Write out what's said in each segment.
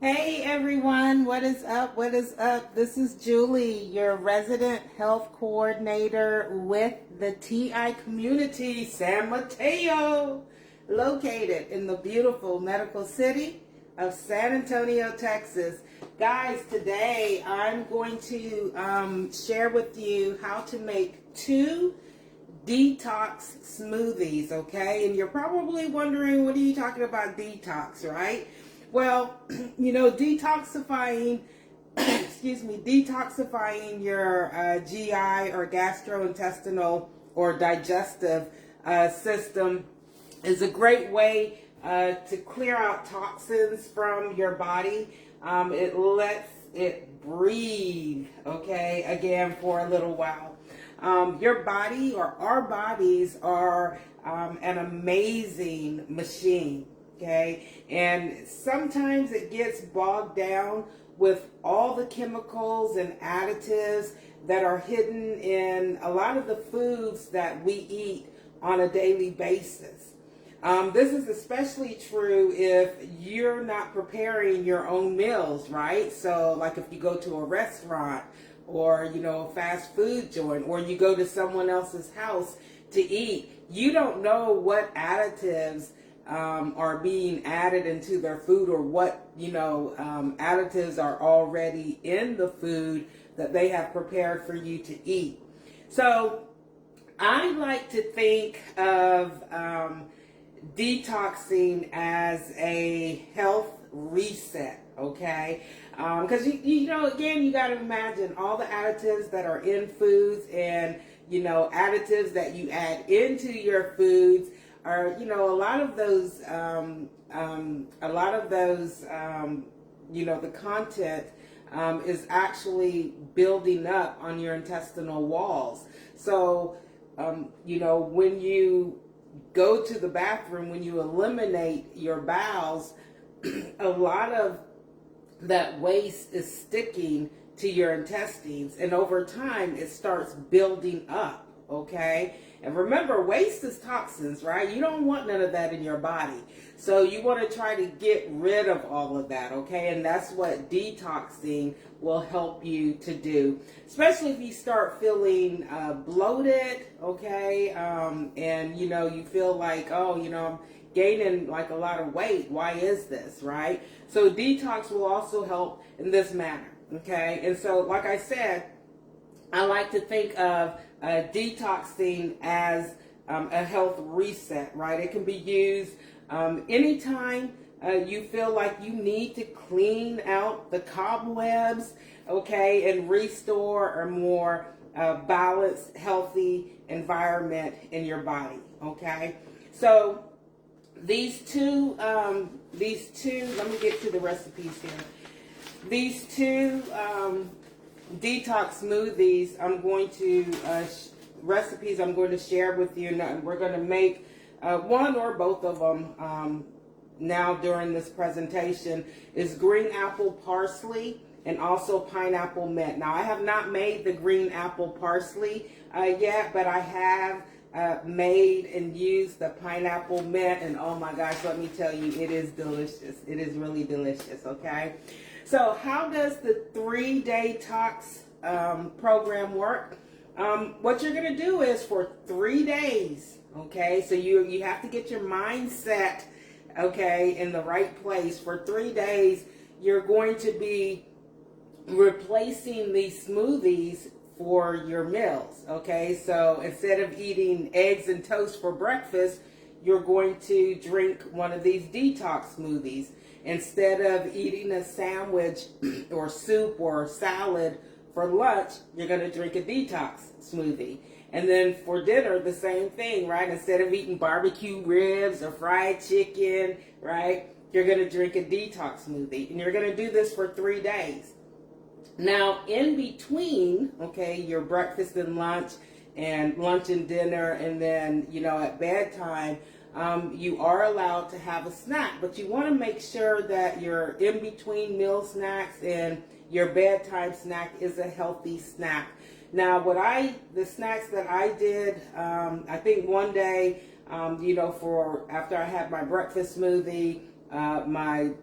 Hey everyone, what is up? What is up? This is Julie, your resident health coordinator with the TI community, San Mateo, located in the beautiful medical city of San Antonio, Texas. Guys, today I'm going to share with you how to make 2 detox smoothies, okay? And you're probably wondering, what are you talking about detox, right? Well, detoxifying, detoxifying your GI or gastrointestinal or digestive system is a great way to clear out toxins from your body. It lets it breathe, okay, again for a little while. Your body or our bodies are an amazing machine, okay? And sometimes it gets bogged down with all the chemicals and additives that are hidden in a lot of the foods that we eat on a daily basis. This is especially true if you're not preparing your own meals, right? So like if you go to a restaurant or, a fast food joint, or you go to someone else's house to eat, you don't know what additives are being added into their food, or what additives are already in the food that they have prepared for you to eat. So I like to think of detoxing as a health reset, okay? Because again, you got to imagine all the additives that are in foods, and additives that you add into your foods are, a lot of those the content is actually building up on your intestinal walls. So when you go to the bathroom, when you eliminate your bowels, a lot of that waste is sticking to your intestines, and over time it starts building up, okay? And remember, waste is toxins, right? You don't want none of that in your body. So you want to try to get rid of all of that, okay? And that's what detoxing will help you to do, especially if you start feeling bloated, okay? And you feel like, I'm gaining like a lot of weight. Why is this, right? So detox will also help in this manner, okay? And so, like I said, I like to think of detoxing as a health reset, right? It can be used anytime you feel like you need to clean out the cobwebs, okay, and restore a more balanced, healthy environment in your body, okay? So these two, let me get to the recipes here. These two detox smoothies, recipes I'm going to share with you, and we're going to make one or both of them now during this presentation, is green apple parsley and also pineapple mint. Now, I have not made the green apple parsley yet, but I have made and used the pineapple mint, and oh my gosh, let me tell you, it is delicious. It is really delicious, okay? So how does the 3-day tox program work? What you're going to do is for 3 days, okay, so you have to get your mindset, okay, in the right place. For 3 days, you're going to be replacing these smoothies for your meals, okay? So instead of eating eggs and toast for breakfast, you're going to drink one of these detox smoothies. Instead of eating a sandwich or soup or salad for lunch, you're going to drink a detox smoothie. And then for dinner, the same thing, right? Instead of eating barbecue ribs or fried chicken, right, you're going to drink a detox smoothie. And you're going to do this for 3 days. Now, in between, okay, your breakfast and lunch and dinner, and then, at bedtime, you are allowed to have a snack, but you want to make sure that your in-between meal snacks and your bedtime snack is a healthy snack. Now, the snacks that I did, I think one day, for after I had my breakfast smoothie, my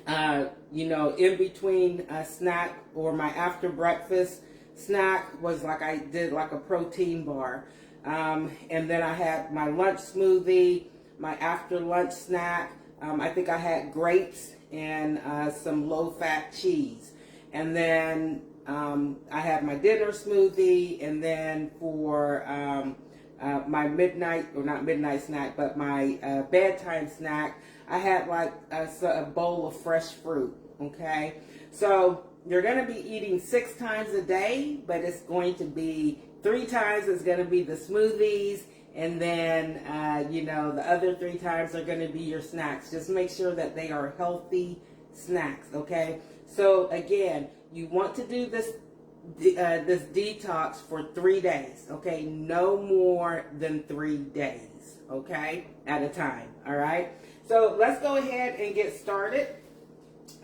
You know, in between a snack or my after breakfast snack was like I did like a protein bar. And then I had my lunch smoothie, my after lunch snack. I think I had grapes and some low fat cheese. And then I had my dinner smoothie, and then for my midnight, or not midnight snack, but my bedtime snack, I had like a bowl of fresh fruit, okay? So you're going to be eating 6 times a day, but it's going to be 3 times it's going to be the smoothies, and then, you know, the other 3 times are going to be your snacks. Just make sure that they are healthy snacks, okay? So again, you want to do this this detox for 3 days, okay? No more than 3 days, okay, at a time, all right? So let's go ahead and get started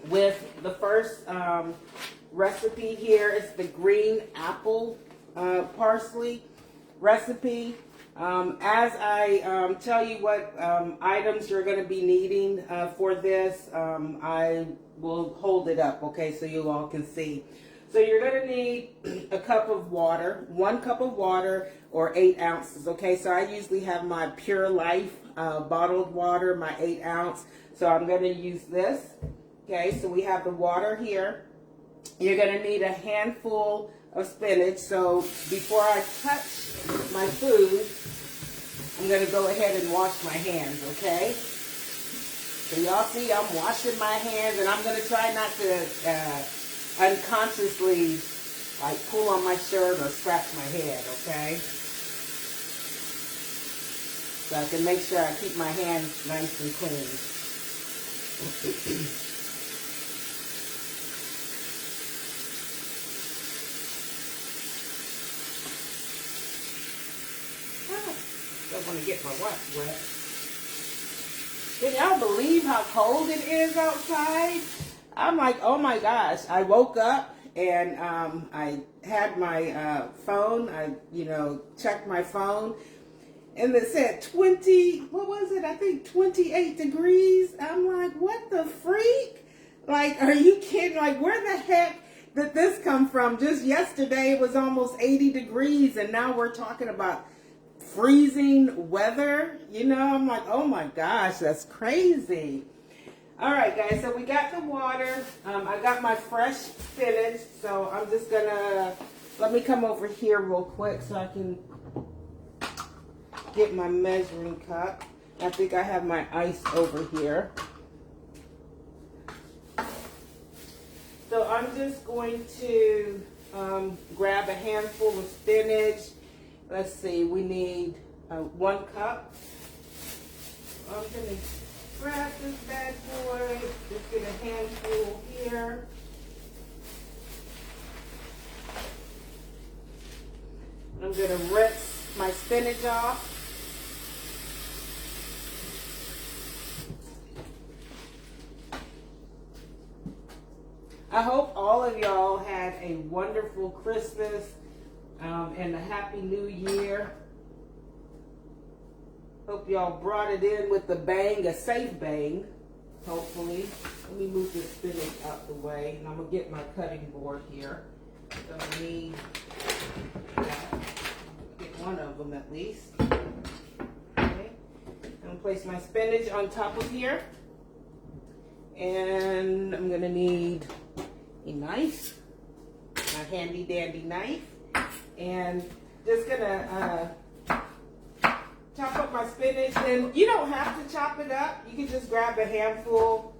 with the first recipe here. It's the green apple parsley recipe. As I tell you what items you're going to be needing for this, I will hold it up, okay, so you all can see. So you're going to need a cup of water, 1 cup of water, or 8 ounces, okay? So I usually have my Pure Life bottled water, my 8 ounce. So I'm going to use this, okay? So we have the water here. You're going to need a handful of spinach. So before I touch my food, I'm going to go ahead and wash my hands, okay? So y'all see I'm washing my hands, and I'm going to try not to unconsciously like pull on my shirt or scratch my head, okay? So I can make sure I keep my hands nice and clean. Don't want to get my watch wet. Can y'all believe how cold it is outside? I'm like, oh my gosh. I woke up and I had my phone. I, checked my phone. And it said 20, what was it? I think 28 degrees. I'm like, what the freak? Like, are you kidding? Like, where the heck did this come from? Just yesterday it was almost 80 degrees, and now we're talking about freezing weather. I'm like, oh my gosh, that's crazy. All right, guys, so we got the water. I got my fresh spinach, so I'm just gonna, let me come over here real quick so I can get my measuring cup. I think I have my ice over here. So I'm just going to grab a handful of spinach. Let's see, we need 1 cup. I'm gonna grab this bad boy, just get a handful here. I'm gonna rinse my spinach off. I hope all of y'all had a wonderful Christmas and a happy new year. Hope y'all brought it in with the bang, a safe bang, hopefully. Let me move this spinach out the way, and I'm going to get my cutting board here. So I need that. Get one of them at least. Okay. I'm going to place my spinach on top of here. And I'm going to need a knife, my handy dandy knife, and just going to chop up my spinach. And you don't have to chop it up. You can just grab a handful,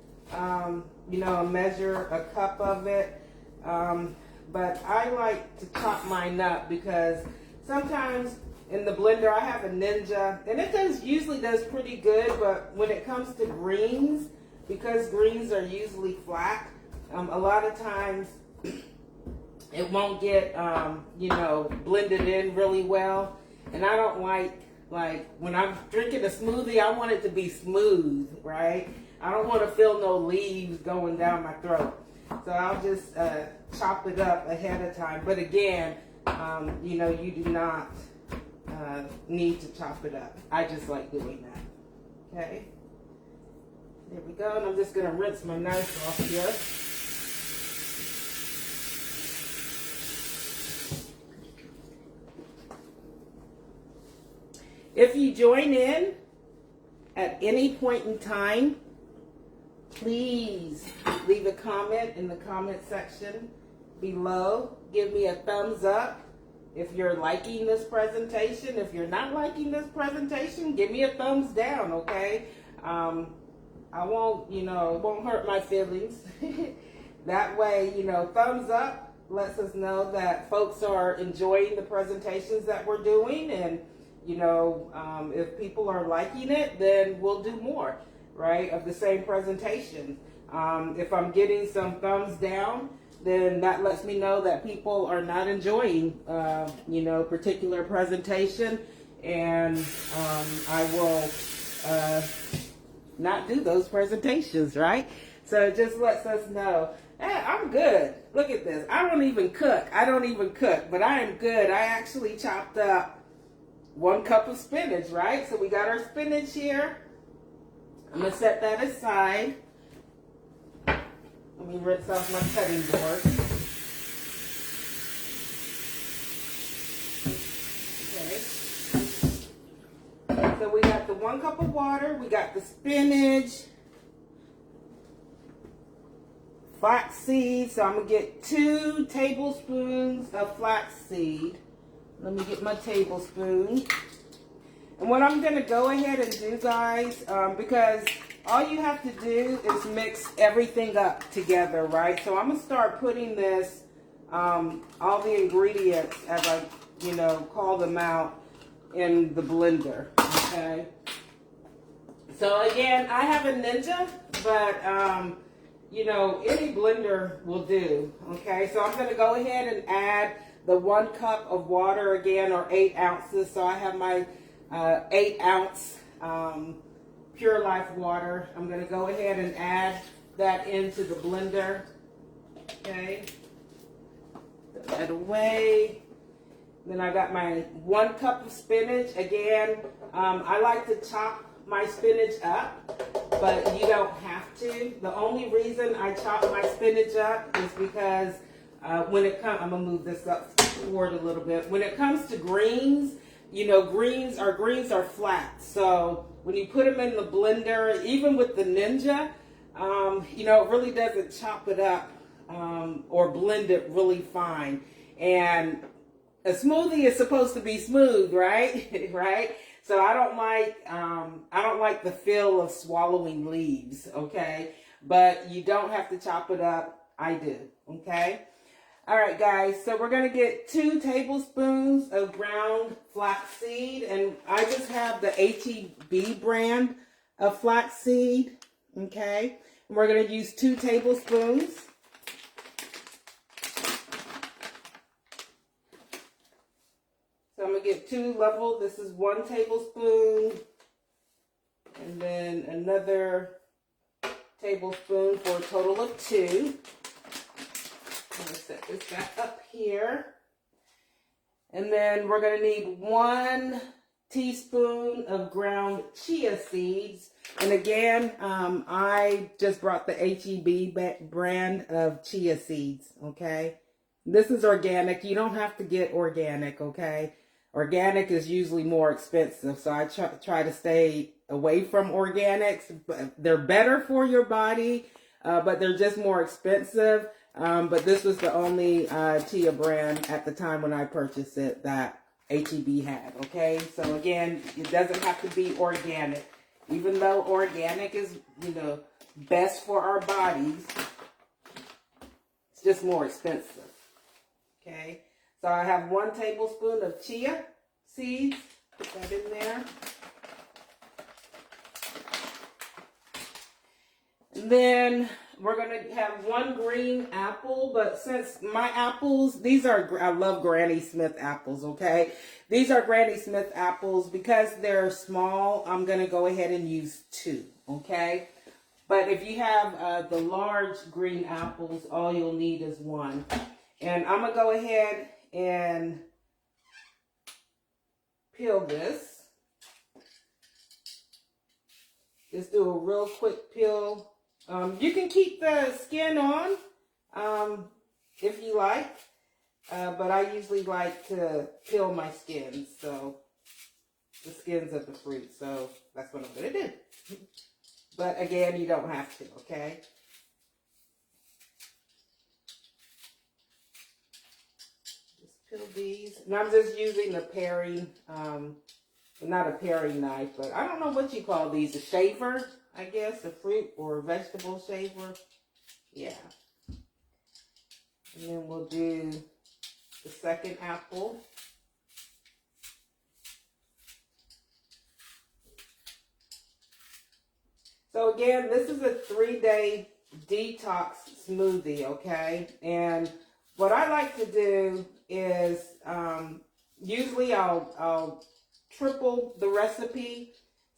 measure a cup of it. But I like to chop mine up because sometimes in the blender I have a Ninja, and it usually does pretty good, but when it comes to greens, because greens are usually flat, a lot of times it won't get, blended in really well. And I don't like when I'm drinking a smoothie, I want it to be smooth, right? I don't want to feel no leaves going down my throat. So I'll just chop it up ahead of time. But again, you do not need to chop it up. I just like doing that, okay? There we go, and I'm just gonna rinse my knife off here. If you join in at any point in time, please leave a comment in the comment section below. Give me a thumbs up if you're liking this presentation. If you're not liking this presentation, give me a thumbs down, okay? I won't, it won't hurt my feelings. That way, thumbs up lets us know that folks are enjoying the presentations that we're doing, and if people are liking it, then we'll do more, right, of the same presentation. If I'm getting some thumbs down, then that lets me know that people are not enjoying, particular presentation, and I will not do those presentations, right? So it just lets us know, hey, I'm good. Look at this. I don't even cook, but I am good. I actually chopped up 1 cup of spinach, right? So we got our spinach here. I'm going to set that aside. Let me rinse off my cutting board. Okay. So we got the 1 cup of water. We got the spinach. Flax seed. So I'm going to get 2 tablespoons of flax seed. Let me get my tablespoon. And what I'm going to go ahead and do, guys, because all you have to do is mix everything up together, right? So I'm going to start putting this, all the ingredients, as I, call them out, in the blender, okay? So again, I have a Ninja, but, any blender will do, okay? So I'm going to go ahead and add the 1 cup of water again, or 8 ounces. So I have my 8 ounce Pure Life water. I'm going to go ahead and add that into the blender. Okay. Put that away. Then I got my 1 cup of spinach. Again, I like to chop my spinach up, but you don't have to. The only reason I chop my spinach up is because when it comes, I'm going to move this up forward a little bit. When it comes to greens, greens are flat. So when you put them in the blender, even with the Ninja, it really doesn't chop it up or blend it really fine. And a smoothie is supposed to be smooth, right? Right? So I don't like the feel of swallowing leaves, okay? But you don't have to chop it up. I do, okay? All right, guys, so we're going to get 2 tablespoons of ground flaxseed, and I just have the HEB brand of flaxseed, okay? And we're going to use 2 tablespoons. So I'm going to get 2 level. This is 1 tablespoon, and then another tablespoon for a total of 2. I'm going to set this back up here. And then we're going to need 1 teaspoon of ground chia seeds. And again, I just brought the HEB brand of chia seeds, okay? This is organic. You don't have to get organic, okay? Organic is usually more expensive, so I try to stay away from organics. They're better for your body, but they're just more expensive. But this was the only chia brand at the time when I purchased it that HEB had, okay? So again, it doesn't have to be organic. Even though organic is, best for our bodies, it's just more expensive, okay? So I have 1 tablespoon of chia seeds. Put that in there. And then we're going to have 1 green apple, but since my apples, I love Granny Smith apples, okay? These are Granny Smith apples. Because they're small, I'm going to go ahead and use 2, okay? But if you have the large green apples, all you'll need is 1. And I'm going to go ahead and peel this. Just do a real quick peel. You can keep the skin on if you like, but I usually like to peel my skins, so the skins of the fruit. So that's what I'm going to do. But again, you don't have to, okay? Just peel these. And I'm just using a paring, not a paring knife, but I don't know what you call these. A shaver, I guess, a fruit or a vegetable shaver. Yeah. And then we'll do the second apple. So again, this is a 3-day detox smoothie, okay? And what I like to do is, usually I'll triple the recipe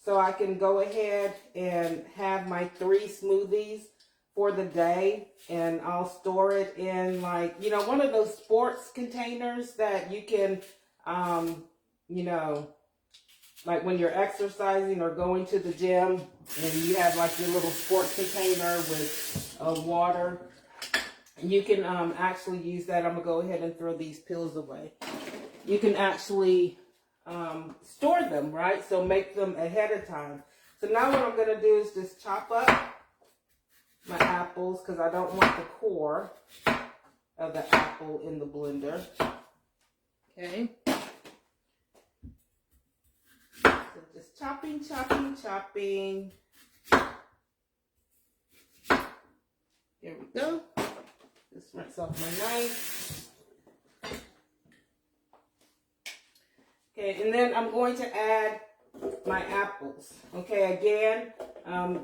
so I can go ahead and have my 3 smoothies for the day, and I'll store it in, like, you know, one of those sports containers that you can, you know, like when you're exercising or going to the gym and you have like your little sports container with water. You can actually use that. I'm going to go ahead and throw these pills away. You can actually store them, right? So make them ahead of time. So now what I'm going to do is just chop up my apples because I don't want the core of the apple in the blender. Okay. So just chopping, chopping, chopping. Here we go. Just rinse off my knife. Okay, and then I'm going to add my apples. Okay, again,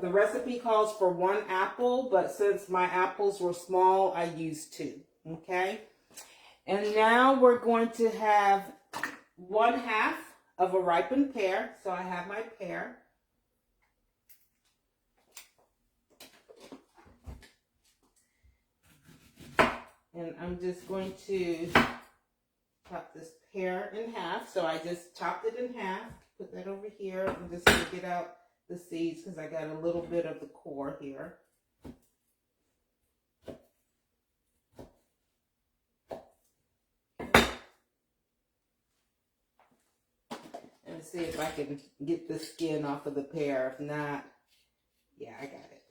the recipe calls for 1 apple, but since my apples were small, I used 2. Okay, and now we're going to have 1/2 of a ripened pear. So I have my pear. And I'm just going to chop this pear in half. So I just chopped it in half. Put that over here. I'm just going to get out the seeds because I got a little bit of the core here. And see if I can get the skin off of the pear. If not, yeah, I got it.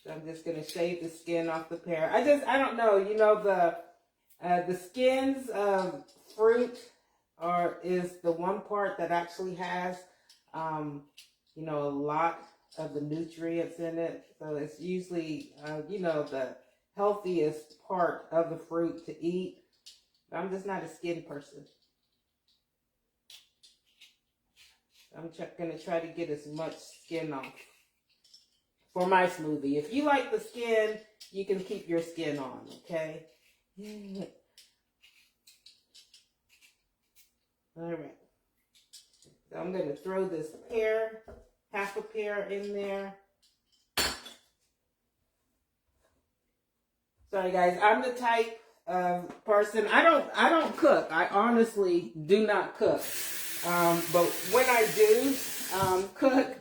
So I'm just going to shave the skin off the pear. I don't know, you know, the skins of fruit is the one part that actually has, you know, a lot of the nutrients in it. So it's usually, you know, the healthiest part of the fruit to eat. But I'm just not a skin person. I'm going to try to get as much skin off for my smoothie. If you like the skin, you can keep your skin on, okay? All right. So I'm going to throw this pear, half a pear in there. Sorry guys, I'm the type of person, I don't cook. I honestly do not cook. But when I do cook,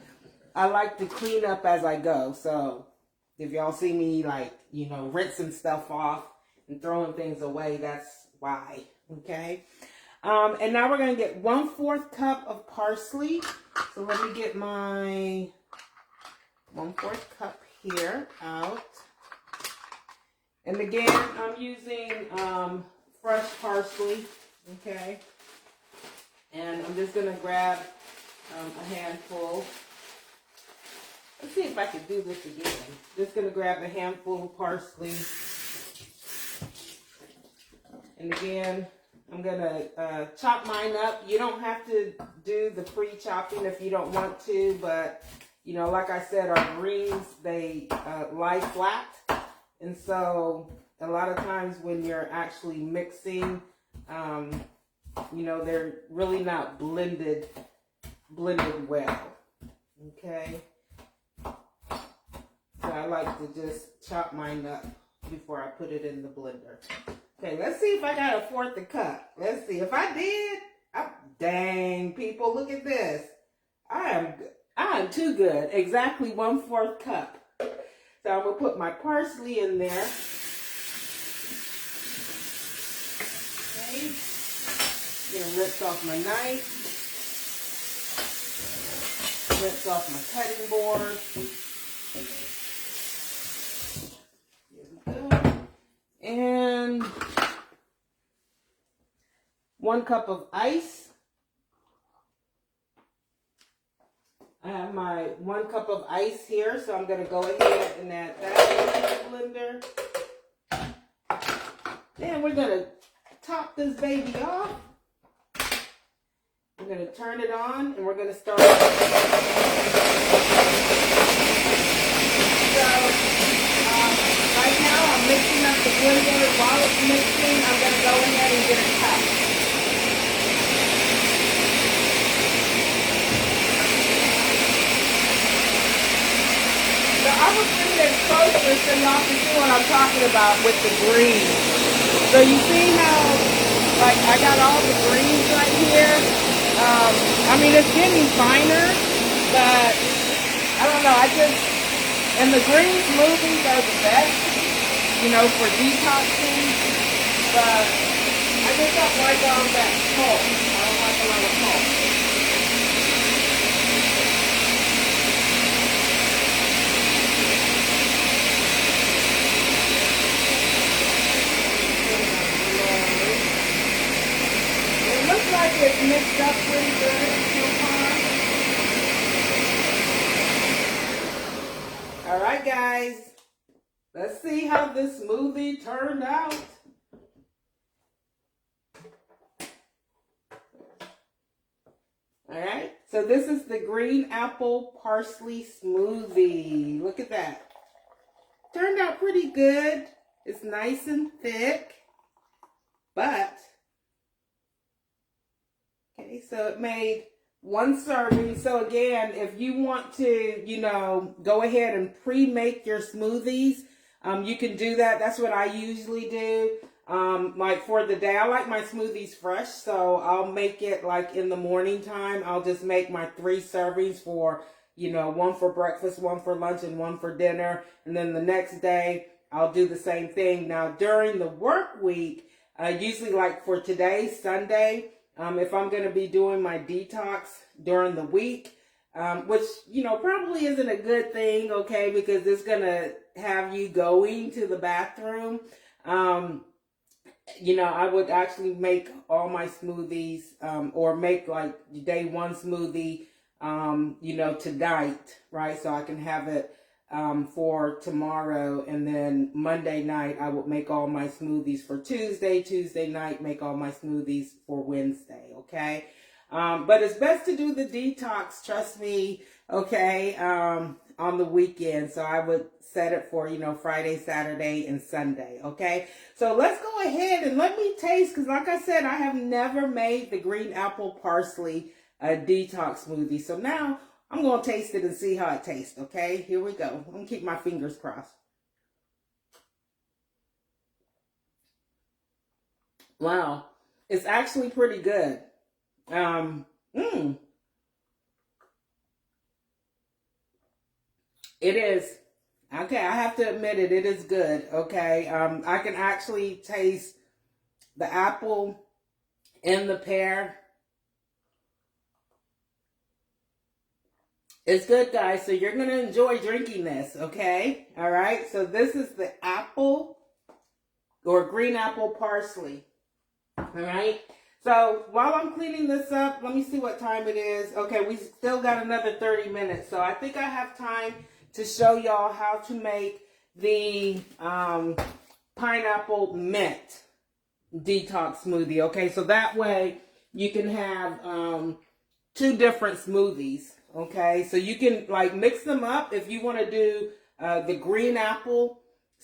I like to clean up as I go. So if y'all see me, like, you know, rinsing stuff off and throwing things away, that's why, okay? And now we're going to get 1/4 cup of parsley. So let me get my 1/4 cup here out. And again, I'm using fresh parsley, okay? And I'm just going to grab a handful. Let's see if I can do this again. Just going to grab a handful of parsley. And again, I'm going to chop mine up. You don't have to do the pre-chopping if you don't want to. But, you know, like I said, our greens, they lie flat. And so a lot of times when you're actually mixing, you know, they're really not blended well, okay? So I like to just chop mine up before I put it in the blender. Okay, let's see if I got 1/4 cup. Let's see. If I did, dang, people, look at this. I not too good. Exactly 1/4 cup. So I'm gonna put my parsley in there. Okay. Gonna rinse off my knife. Rinse off my cutting board. Here we go. And 1 cup of ice. I have my 1 cup of ice here, so I'm going to go ahead and add that in the blender. Then we're going to top this baby off. We're going to turn it on, and we're going to start. So, right now I'm mixing up the blender. While it's mixing, I'm going to go ahead and get a cup. So I will bring this closer so y'all can see what I'm talking about with the greens. So you see how, like, I got all the greens right here. I mean, it's getting finer, but I don't know. And the green smoothies are the best, you know, for detoxing. But I just don't like all that pulp. I don't like a lot of pulp. Looks like it's mixed up pretty good so far. All right, guys. Let's see how this smoothie turned out. All right. So this is the green apple parsley smoothie. Look at that. Turned out pretty good. It's nice and thick, but okay, so it made 1 serving. So again, if you want to, you know, go ahead and pre-make your smoothies, you can do that. That's what I usually do. Like for the day, I like my smoothies fresh, so I'll make it like in the morning time. I'll just make my 3 servings for, you know, 1 for breakfast, 1 for lunch, and 1 for dinner. And then the next day, I'll do the same thing. Now, during the work week, usually like for today, Sunday, if I'm going to be doing my detox during the week, which, you know, probably isn't a good thing, okay, because it's going to have you going to the bathroom. You know, I would actually make all my smoothies, or make like day 1 smoothie, you know, tonight, right? So I can have it for tomorrow, and then Monday night I will make all my smoothies for Tuesday night make all my smoothies for Wednesday, okay? But it's best to do the detox, trust me, okay, on the weekend. So I would set it for, you know, Friday, Saturday, and Sunday, okay? So let's go ahead and let me taste, because like I said, I have never made the green apple parsley detox smoothie. So now I'm going to taste it and see how it tastes, okay? Here we go. I'm going to keep my fingers crossed. Wow. It's actually pretty good. It is. Okay, I have to admit it. It is good, okay? I can actually taste the apple and the pear. It's good, guys. So you're going to enjoy drinking this, okay? All right. So this is the apple or green apple parsley. All right. So while I'm cleaning this up, let me see what time it is. Okay, we still got another 30 minutes. So I think I have time to show y'all how to make the pineapple mint detox smoothie. Okay, so that way you can have 2 different smoothies. Okay, so you can like mix them up if you want to do the green apple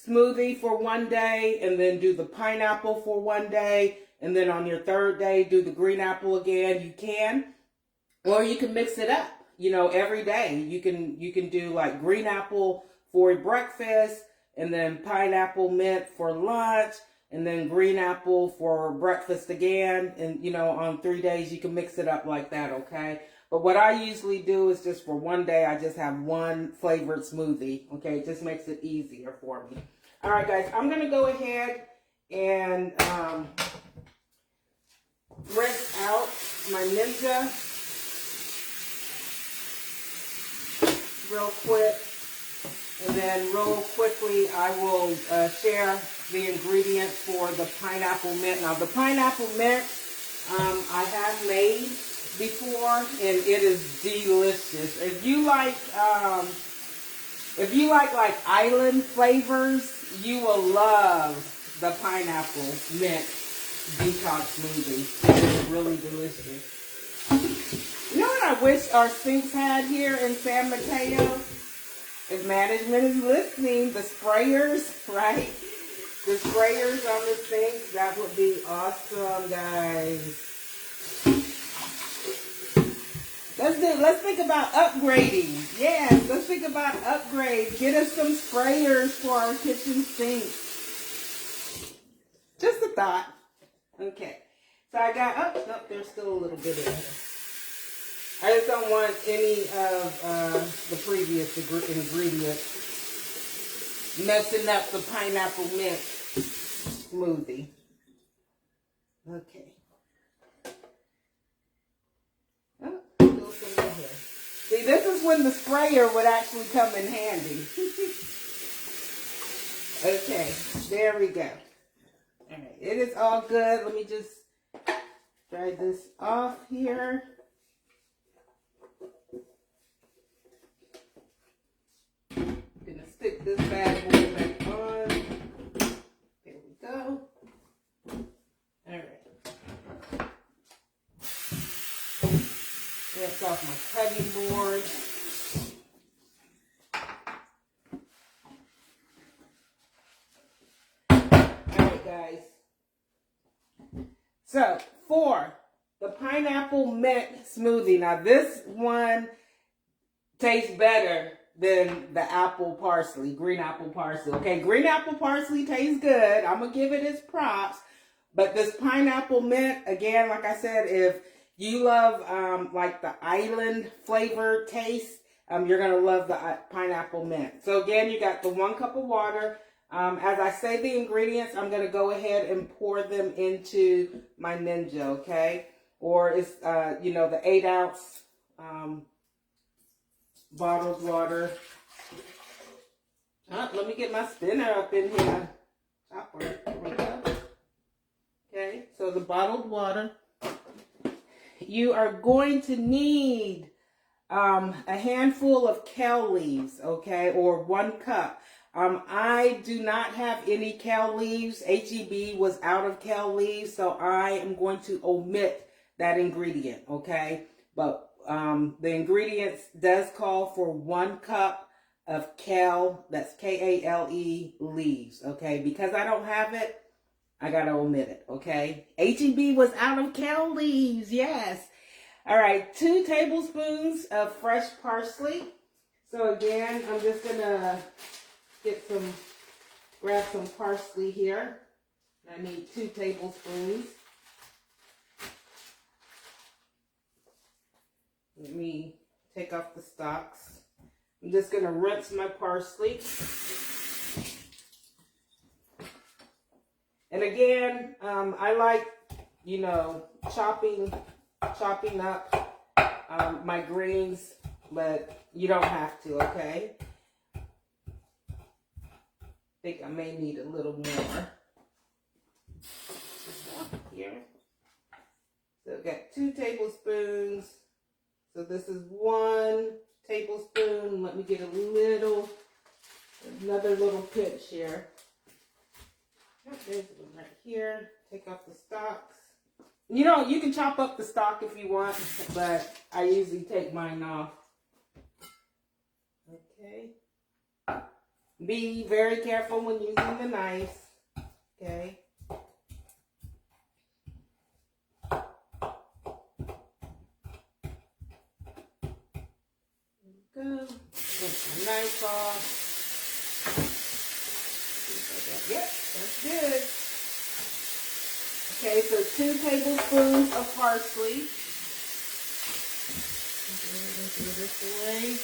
smoothie for one day, and then do the pineapple for one day, and then on your 3rd day do the green apple again. You can, or you can mix it up. You know, every day you can do like green apple for breakfast, and then pineapple mint for lunch, and then green apple for breakfast again. And you know, on 3 days you can mix it up like that. Okay. But what I usually do is just for one day, I just have one flavored smoothie. Okay, it just makes it easier for me. All right, guys, I'm going to go ahead and rinse out my Ninja real quick. And then real quickly, I will share the ingredients for the pineapple mint. Now, the pineapple mint I have made before, and it is delicious. If you like island flavors, you will love the pineapple mint detox smoothie. It is really delicious. You know what I wish our sinks had here in San Mateo? If management is listening, the sprayers, right? The sprayers on the sink, that would be awesome, guys. Let's think about upgrading. Yes, let's think about upgrade. Get us some sprayers for our kitchen sink. Just a thought. Okay. So I got, oh, there's still a little bit in here. I just don't want any of the previous ingredients messing up the pineapple mint smoothie. Okay. Oh, little thing in here. See, this is when the sprayer would actually come in handy. Okay, there we go. All right, it is all good. Let me just dry this off here. Stick this bad boy back on. There we go. All right. That's off my cutting board. All right, guys. So, for the pineapple mint smoothie. Now, this one tastes better than the apple parsley, green apple parsley. Okay, green apple parsley tastes good. I'm going to give it its props. But this pineapple mint, again, like I said, if you love like the island flavor taste, you're going to love the pineapple mint. So again, you got the 1 cup of water. As I say the ingredients, I'm going to go ahead and pour them into my Ninja, okay? Or it's, you know, the 8-ounce bottled water. Let me get my spinner up in here. Chopper. There we go. Okay, so the bottled water. You are going to need a handful of kale leaves, okay, or 1 cup. I do not have any kale leaves. HEB was out of kale leaves, so I am going to omit that ingredient, okay? But the ingredients does call for 1 cup of kale, that's K-A-L-E leaves, okay? Because I don't have it, I gotta omit it, okay? HEB was out of kale leaves, yes. All right, 2 tablespoons of fresh parsley. So again, I'm just gonna grab some parsley here. I need 2 tablespoons. Let me take off the stalks. I'm just going to rinse my parsley. And again, I like, you know, chopping up my greens, but you don't have to, okay? I think I may need a little more. Here. So I've got 2 tablespoons. So this is 1 tablespoon. Let me get another little pinch here. There's one right here. Take off the stalks. You know, you can chop up the stalk if you want, but I usually take mine off. Okay. Be very careful when using the knife. Okay. Go. Get my knife off. Yep, that's good. Okay, so 2 tablespoons of parsley. throw this away.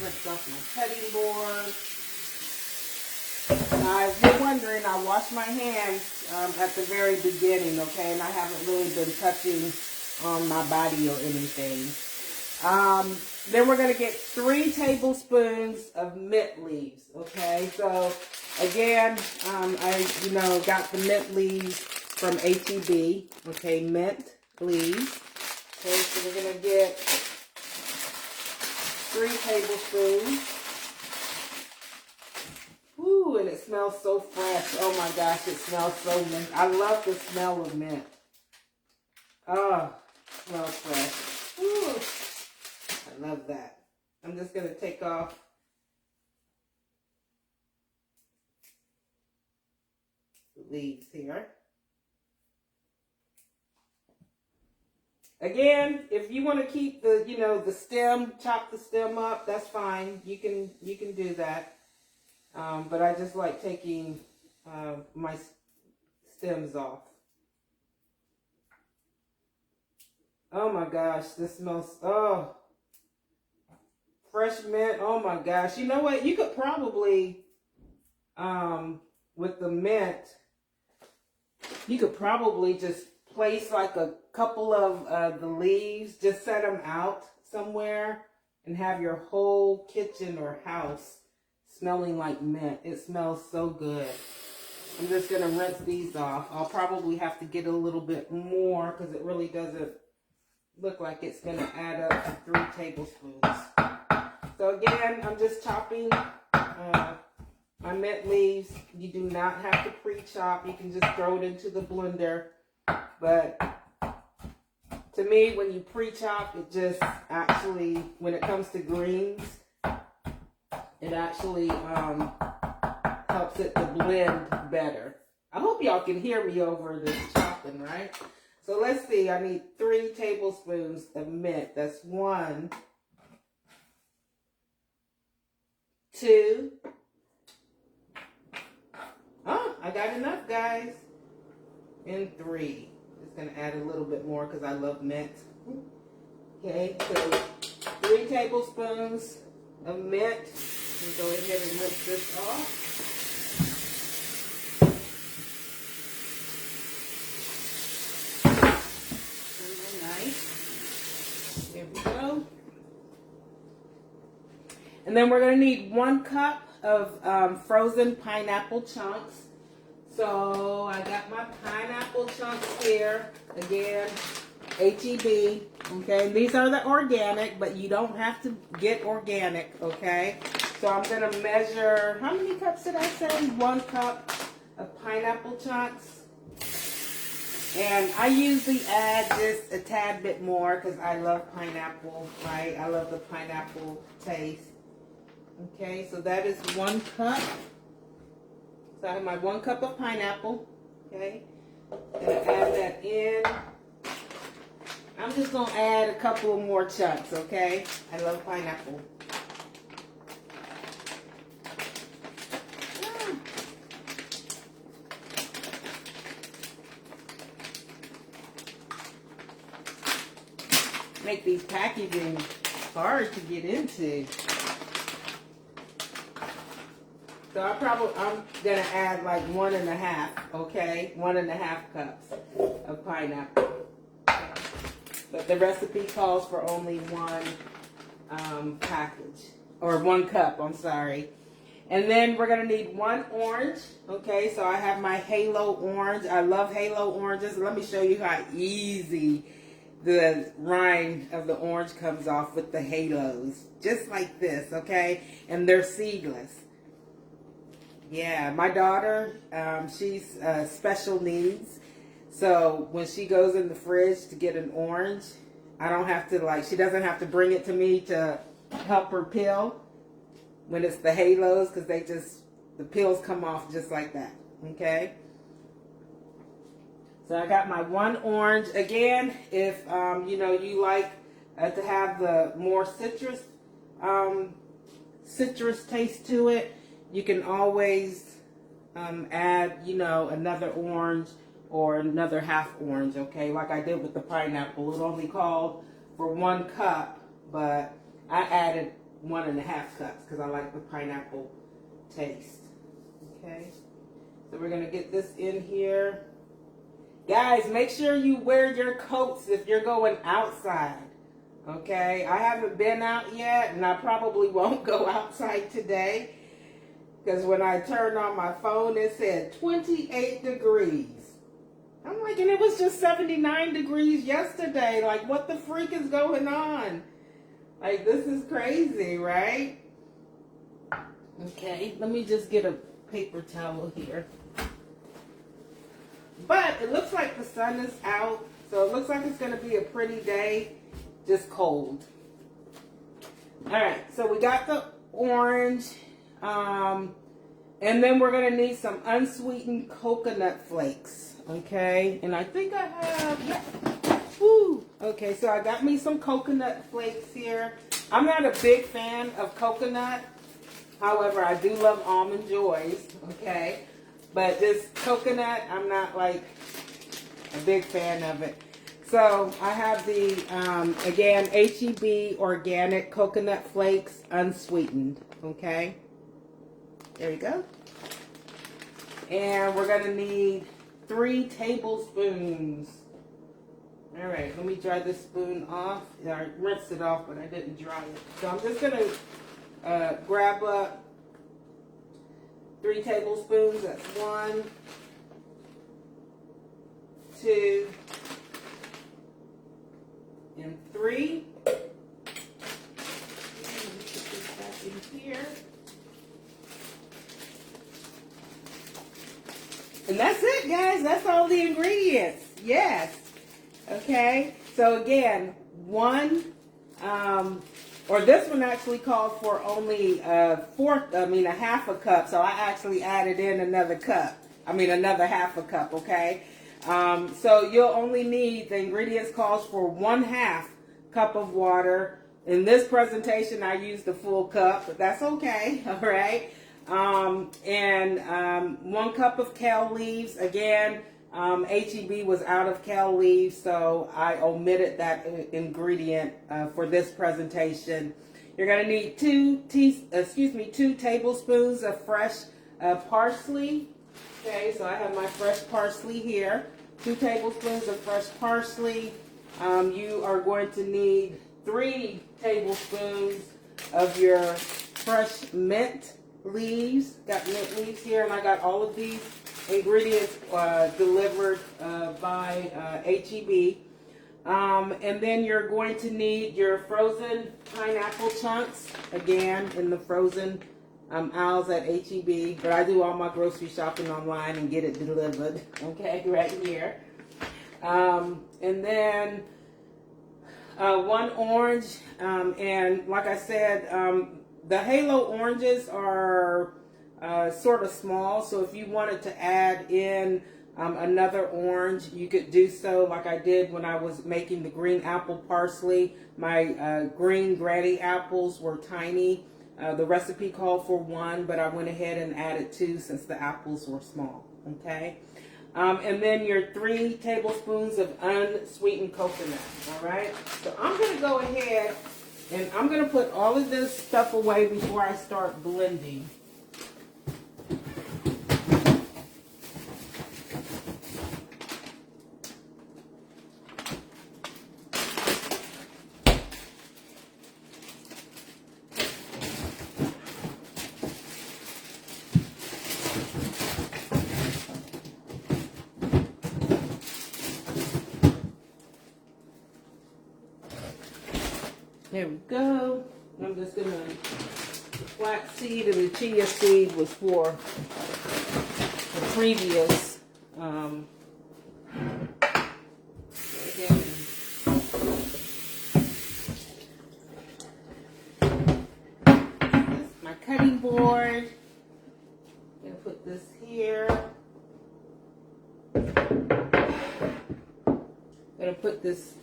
Rinse off my cutting board. Now, if you're wondering, I wash my hands at the very beginning, okay? And I haven't really been touching on my body or anything. Then we're going to get 3 tablespoons of mint leaves, okay? So, again, I got the mint leaves from H-E-B, okay? Mint leaves. Okay, so we're going to get 3 tablespoons. Ooh, and it smells so fresh. Oh my gosh, it smells so mint. I love the smell of mint. Oh, it smells fresh. Ooh, I love that. I'm just going to take off the leaves here. Again, if you want to keep the, the stem, chop the stem up, that's fine. You can do that. But I just like taking my stems off. Oh my gosh, this smells, fresh mint. Oh my gosh. You know what? You could probably, with the mint, you could probably just place like a couple of the leaves, just set them out somewhere and have your whole kitchen or house smelling like mint. It smells so good. I'm just going to rinse these off. I'll probably have to get a little bit more because it really doesn't look like it's going to add up to 3 tablespoons. So again, I'm just chopping my mint leaves. You do not have to pre-chop. You can just throw it into the blender. But to me, when you pre-chop, it just actually, when it comes to greens, it actually helps it to blend better. I hope y'all can hear me over this chopping, right? So let's see. I need 3 tablespoons of mint. That's 1, 2. Oh, I got enough, guys. And 3. Just going to add a little bit more because I love mint. Okay, so 3 tablespoons of mint. And go ahead and rinse this off. Nice. There we go. And then we're going to need 1 cup of frozen pineapple chunks. So I got my pineapple chunks here. Again, H-E-B. Okay, these are the organic, but you don't have to get organic, okay? So I'm going to measure, how many cups did I say? 1 cup of pineapple chunks. And I usually add just a tad bit more because I love pineapple, right? I love the pineapple taste. Okay, so that is 1 cup. So I have my 1 cup of pineapple. Okay, gonna add that in. I'm just gonna add a couple of more chunks. Okay, I love pineapple. Make these packaging hard to get into. So I'm gonna add like 1.5, okay? 1.5 cups of pineapple. But the recipe calls for only 1 package, or 1 cup, I'm sorry. And then we're gonna need 1 orange, okay? So I have my halo orange. I love halo oranges. Let me show you how easy the rind of the orange comes off with the halos. Just like this, okay? And they're seedless. Yeah, my daughter, she's special needs. So when she goes in the fridge to get an orange, I don't have to she doesn't have to bring it to me to help her peel when it's the halos, because the peels come off just like that, okay? So I got my 1 orange. Again, if, you like to have the more citrus taste to it, you can always add, you know, another orange or another half orange, okay? Like I did with the pineapple. It only called for 1 cup, but I added 1.5 cups because I like the pineapple taste, okay? So we're gonna get this in here. Guys, make sure you wear your coats if you're going outside, okay? I haven't been out yet, and I probably won't go outside today because when I turned on my phone, it said 28 degrees. I'm like, and it was just 79 degrees yesterday. Like, what the freak is going on? Like, this is crazy, right? Okay, let me just get a paper towel here. But it looks like the sun is out, so it looks like it's going to be a pretty day, just cold. All right, so we got the orange, and then we're going to need some unsweetened coconut flakes, okay? And I think I have, yeah. Woo. Okay, so I got me some coconut flakes here. I'm not a big fan of coconut. However, I do love Almond Joys, okay? But this coconut, I'm not like a big fan of it. So I have the, again, H-E-B organic coconut flakes, unsweetened, okay? There you go. And we're going to need 3 tablespoons. All right, let me dry this spoon off. I rinsed it off, but I didn't dry it. So I'm just going to grab up 3 tablespoons. That's 1, 2, and 3. Let me put this back in here. And that's it, guys. That's all the ingredients. Yes. Okay. So again, or this one actually called for only a half a cup. So I actually added in another cup. Another half a cup, okay? So you'll only need, the ingredients calls for 1/2 cup of water. In this presentation, I used the full cup, but that's okay, all right? And 1 cup of kale leaves. Again, H-E-B was out of kale leaves, so I omitted that ingredient for this presentation. You're going to need 2 tablespoons of fresh parsley. Okay, so I have my fresh parsley here. 2 tablespoons of fresh parsley. You are going to need 3 tablespoons of your fresh mint leaves. Got mint leaves here, and I got all of these ingredients delivered by H-E-B. And then you're going to need your frozen pineapple chunks, again in the frozen aisles at H-E-B. But I do all my grocery shopping online and get it delivered, okay, right here. And then 1 orange, and like I said, the halo oranges are sort of small, so if you wanted to add in another orange, you could do so, like I did when I was making the green apple parsley. My green granny apples were tiny. The recipe called for 1, but I went ahead and added 2 since the apples were small, okay? And then your 3 tablespoons of unsweetened coconut, all right? So I'm going to go ahead and I'm going to put all of this stuff away before I start blending. There we go. I'm just going to, the flax seed and the chia seed was for the previous, my cutting board. I'm going to put this here. I'm going to put this,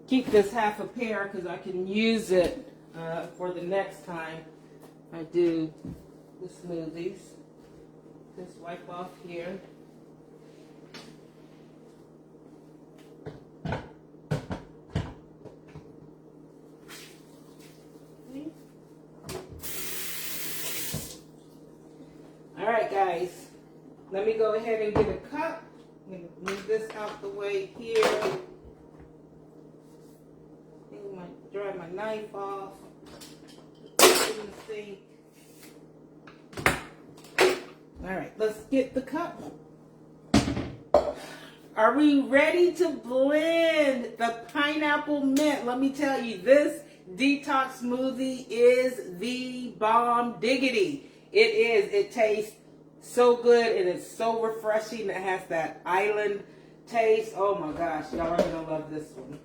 keep this half a pear because I can use it for the next time I do the smoothies. Just wipe off here. All right, guys. Let me go ahead and get a cup. I'm going to move this out the way here. Dry my knife off. In the sink. All right, let's get the cup. Are we ready to blend the pineapple mint? Let me tell you, this detox smoothie is the bomb diggity. It is. It tastes so good and it's so refreshing. It has that island taste. Oh my gosh, y'all are gonna love this one.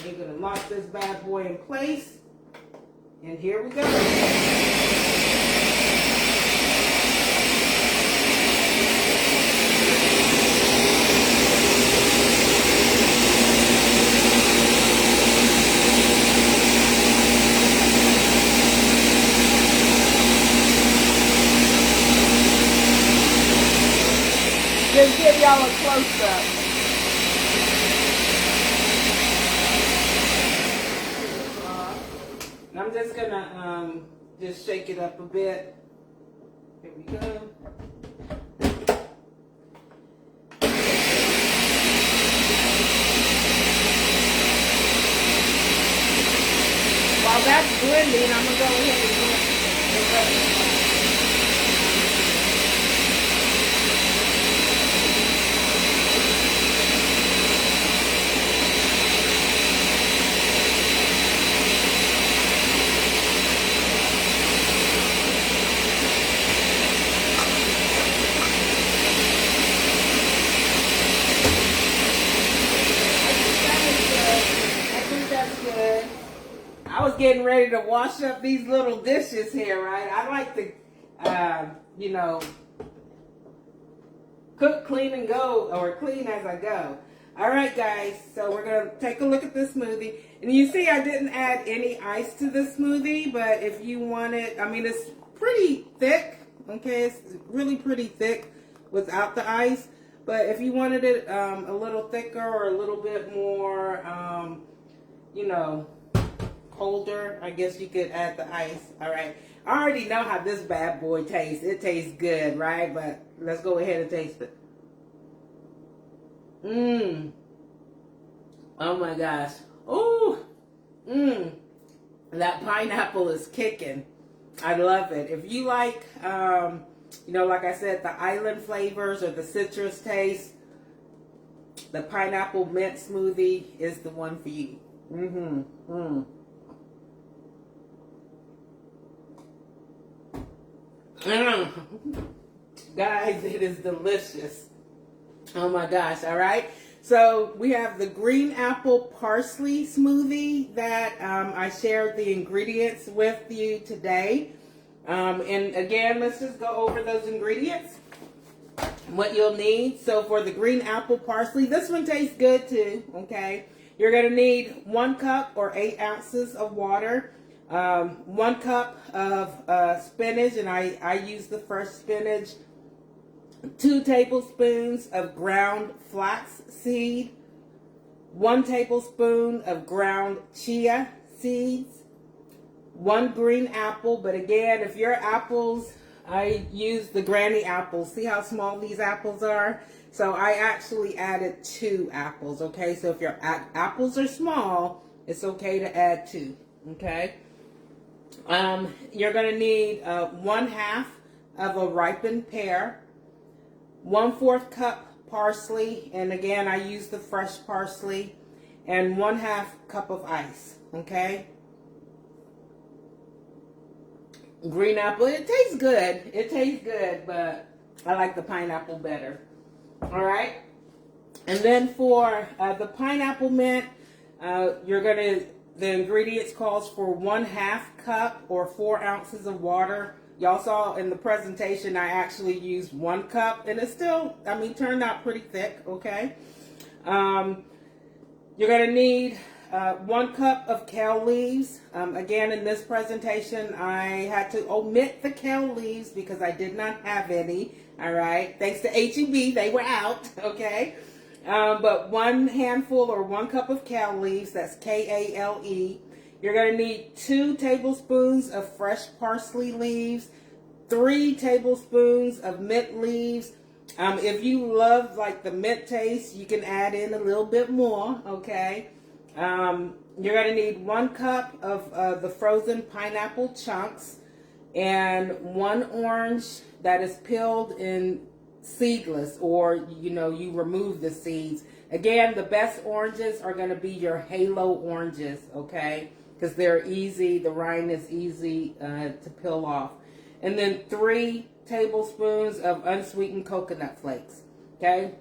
We're gonna lock this bad boy in place, and here we go. Just give y'all a close-up. I'm just gonna just shake it up a bit. Here we go. While that's blending, I'm gonna go ahead and blend the rest. I was getting ready to wash up these little dishes here, right? I like to, you know, cook, clean, and go, or clean as I go. All right, guys, so we're going to take a look at this smoothie. And you see I didn't add any ice to this smoothie, but if you want it, I mean, it's pretty thick, okay? It's really pretty thick without the ice. But if you wanted it a little thicker or a little bit more, you know, colder, I guess you could add the ice. All right. I already know how this bad boy tastes. It tastes good, right? But let's go ahead and taste it. Oh my gosh. Ooh. That pineapple is kicking. I love it. If you like, you know, like I said, the island flavors or the citrus taste, the pineapple mint smoothie is the one for you. Guys, it is delicious. Oh my gosh. All right, so we have the green apple parsley smoothie that I shared the ingredients with you today, and again, let's just go over those ingredients, what you'll need. So for the green apple parsley, this one tastes good too. Okay, you're going to need 1 cup or 8 ounces of water, 1 cup of spinach, and I use the fresh spinach, 2 tablespoons of ground flax seed, 1 tablespoon of ground chia seeds, 1 green apple. But again, if your apples, I use the granny apples. See how small these apples are? So I actually added 2 apples, okay? So if your apples are small, it's okay to add 2, okay? You're going to need 1/2 of a ripened pear, 1/4 cup parsley, and again, I use the fresh parsley, and 1/2 cup of ice, okay? Green apple, it tastes good. It tastes good, but I like the pineapple better. All right? And then for the pineapple mint, the ingredients calls for 1/2 cup or 4 ounces of water. Y'all saw in the presentation, I actually used 1 cup, and it still, I mean, turned out pretty thick, okay? You're going to need 1 cup of kale leaves. Again, in this presentation, I had to omit the kale leaves because I did not have any. All right. Thanks to H-E-B, they were out. Okay. But 1 handful or 1 cup of kale leaves, that's K-A-L-E. You're going to need 2 tablespoons of fresh parsley leaves, 3 tablespoons of mint leaves. If you love like the mint taste, you can add in a little bit more, okay? You're going to need 1 cup of the frozen pineapple chunks and 1 orange that is peeled and seedless, or you remove the seeds. Again, the best oranges are going to be your halo oranges, okay? Because they're easy, the rind is easy to peel off. And then 3 tablespoons of unsweetened coconut flakes, okay?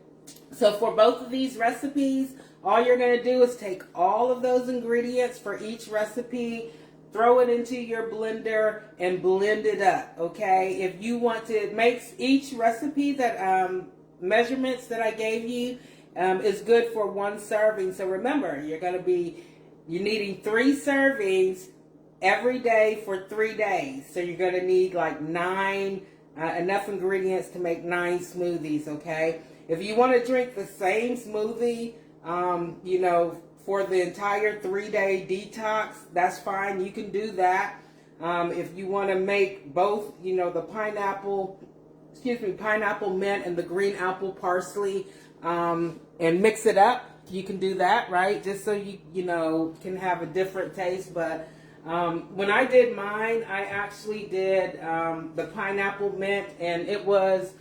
So for both of these recipes, all you're going to do is take all of those ingredients for each recipe, throw it into your blender, and blend it up, okay? If you want to, it makes each recipe that measurements that I gave you is good for 1 serving. So remember, you're needing 3 servings every day for 3 days. So you're going to need like 9, enough ingredients to make 9 smoothies, okay? If you want to drink the same smoothie, for the entire 3-day detox, that's fine. You can do that. If you want to make both, the pineapple mint and the green apple parsley, and mix it up, you can do that, right? Just so you can have a different taste. But when I did mine, I actually did the pineapple mint, and it was,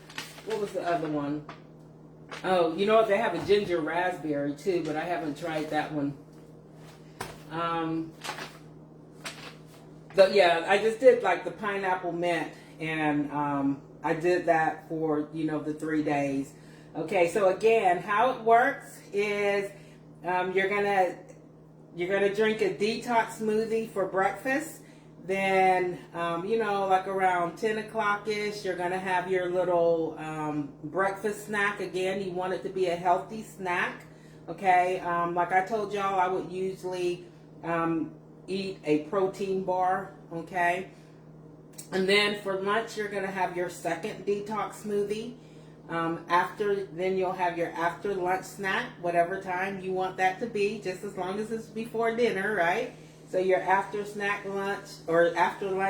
what was the other one? Oh, you know what? They have a ginger raspberry too, but I haven't tried that one. But yeah, I just did like the pineapple mint, and I did that for the 3 days. Okay, so again, how it works is you're gonna drink a detox smoothie for breakfast. Then, like around 10 o'clock-ish, you're going to have your little breakfast snack. Again, you want it to be a healthy snack, okay? Like I told y'all, I would usually eat a protein bar, okay? And then for lunch, you're going to have your second detox smoothie. Then you'll have your after lunch snack, whatever time you want that to be, just as long as it's before dinner, right? So your after lunch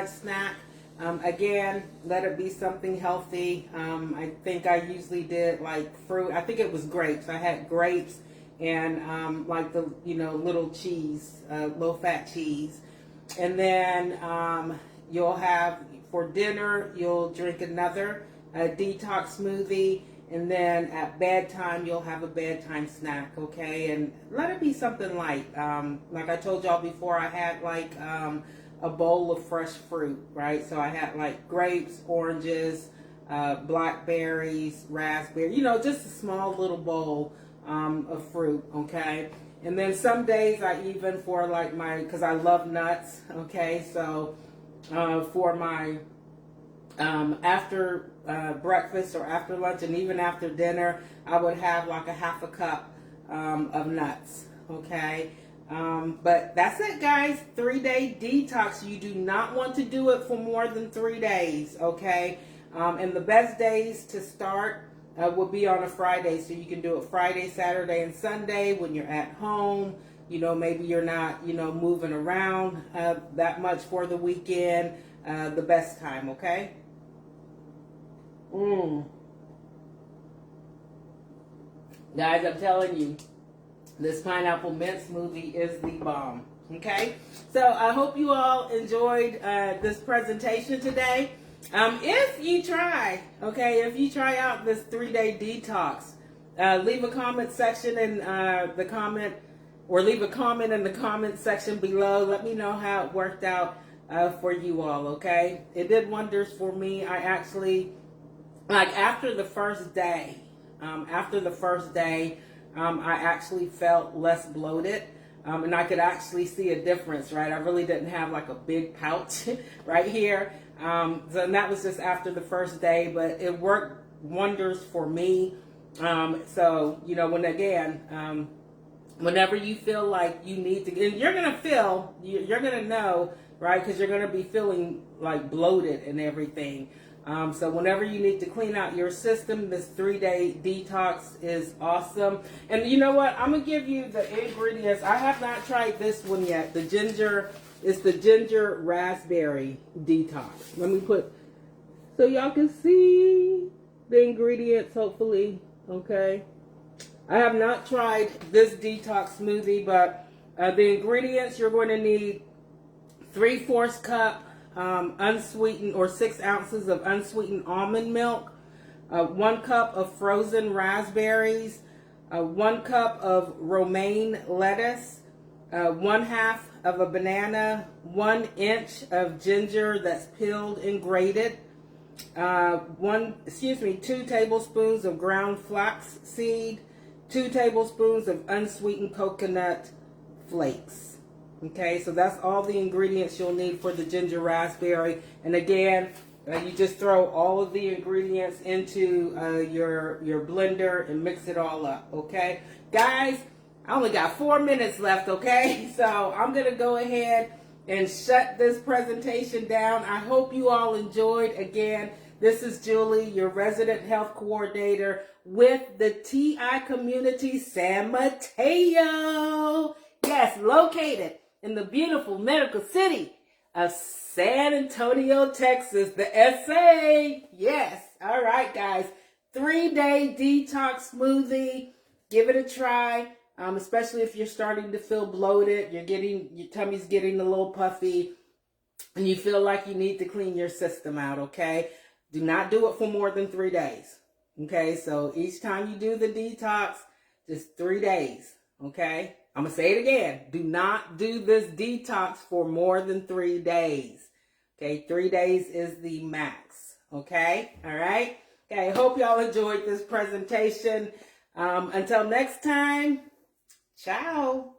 snack, again, let it be something healthy. I think I usually did like fruit. I think it was grapes. I had grapes and like the little cheese, low fat cheese. And then you'll have for dinner, you'll drink another detox smoothie. And then at bedtime, you'll have a bedtime snack, okay? And let it be something light. Like I told y'all before, I had like a bowl of fresh fruit, right? So I had like grapes, oranges, blackberries, raspberry, just a small little bowl of fruit, okay? And then some days I even for like because I love nuts, okay? So for my after breakfast or after lunch and even after dinner, I would have like a half a cup of nuts, okay? But that's it, guys. 3-day detox. You do not want to do it for more than 3 days, okay? And the best days to start would be on a Friday. So you can do it Friday, Saturday, and Sunday when you're at home. Maybe you're not, moving around that much for the weekend. The best time, okay? Guys, I'm telling you, this pineapple mint smoothie is the bomb. Okay, so I hope you all enjoyed this presentation today. If you try out this 3-day detox, leave a comment section in leave a comment in the comment section below. Let me know how it worked out for you all. Okay, it did wonders for me. I actually, after the first day, I actually felt less bloated, and I could actually see a difference, right? I really didn't have like a big pouch right here. And that was just after the first day, but it worked wonders for me. So, whenever you feel like you need to, and you're going to feel, you're going to know, right? Because you're going to be feeling like bloated and everything. So whenever you need to clean out your system, this 3-day detox is awesome. And you know what? I'm going to give you the ingredients. I have not tried this one yet. The ginger, it's the ginger raspberry detox. Let me put, so y'all can see the ingredients, hopefully. Okay. I have not tried this detox smoothie, but the ingredients, you're going to need 3/4 cup unsweetened, or 6 ounces of unsweetened almond milk, 1 cup of frozen raspberries, 1 cup of romaine lettuce, 1/2 of a banana, 1 inch of ginger that's peeled and grated, 2 tablespoons of ground flax seed, 2 tablespoons of unsweetened coconut flakes. Okay, so that's all the ingredients you'll need for the ginger raspberry. And again, you just throw all of the ingredients into your blender and mix it all up. Okay, guys, I only got 4 minutes left. Okay, so I'm gonna go ahead and shut this presentation down. I hope you all enjoyed. Again, this is Julie, your resident health coordinator with the TI community San Mateo. Yes, located in the beautiful medical city of San Antonio, Texas, the SA. Yes. All right, guys. 3-day detox smoothie. Give it a try. Especially if you're starting to feel bloated, your tummy's getting a little puffy, and you feel like you need to clean your system out, okay? Do not do it for more than 3 days. Okay, so each time you do the detox, just 3 days, okay? I'm going to say it again. Do not do this detox for more than 3 days. Okay, 3 days is the max. Okay, all right? Okay, I hope y'all enjoyed this presentation. Until next time, ciao.